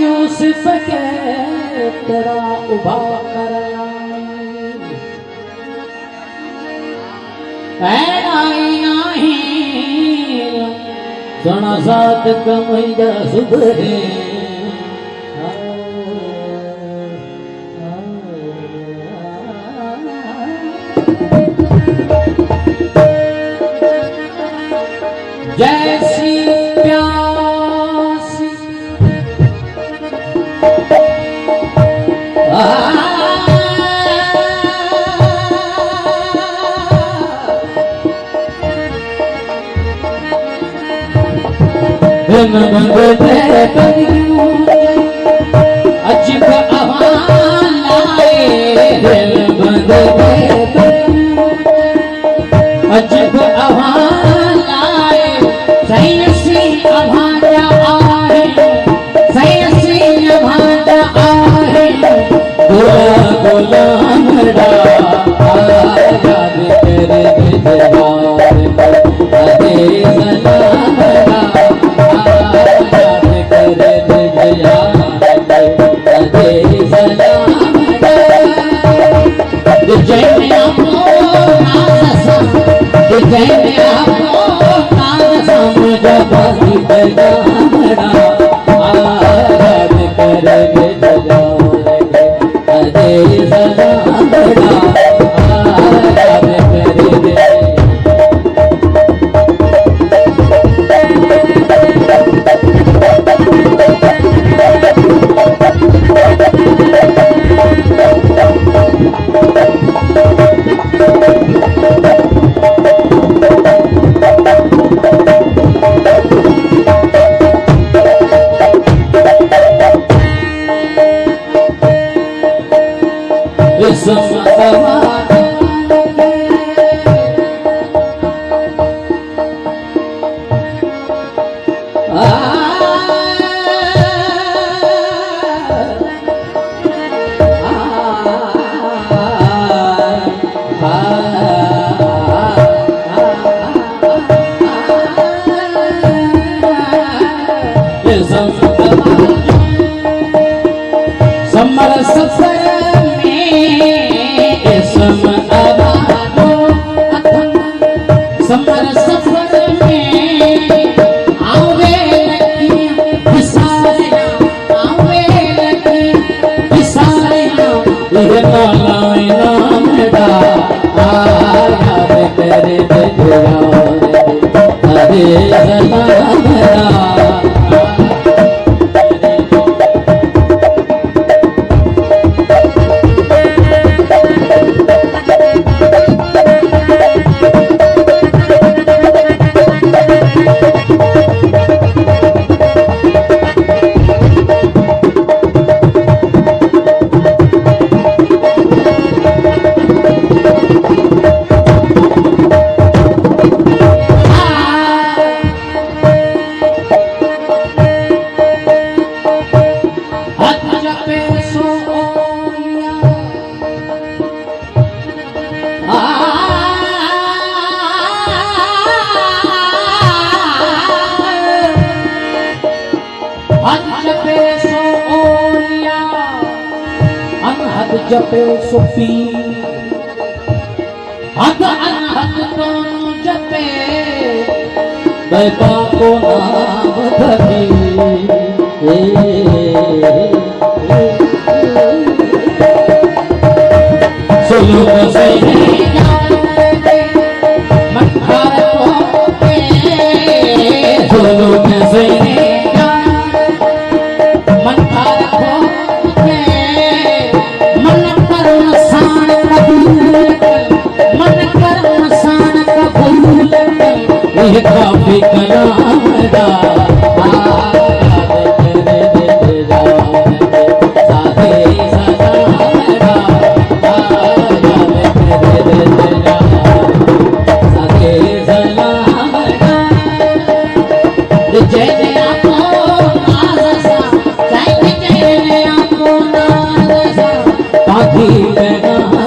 यूसुफ के तेरा उभा कराई सोना साथ कमैया सुधरे जैसी प्यासी अजीब आवाज़ अजीब आवाज़ आए सैसी आवाज़ आए सैसी आवाज़ आए गोला गोला मरा याद तेरे दीवार अदे सलाम याद तेरे दीवार अदे सलाम जय आपको नासा जय आपको नासा मुझे बाजी बजा मरा याद तेरे दीवार अदे सलाम याद तेरे जपे सुफी हद अनहद तो जपे बैपा को नाम धरी सुलो से मखार को के सुलो से मखार को मन कर मसान कबूल ये काफी कलाम दा Thank you.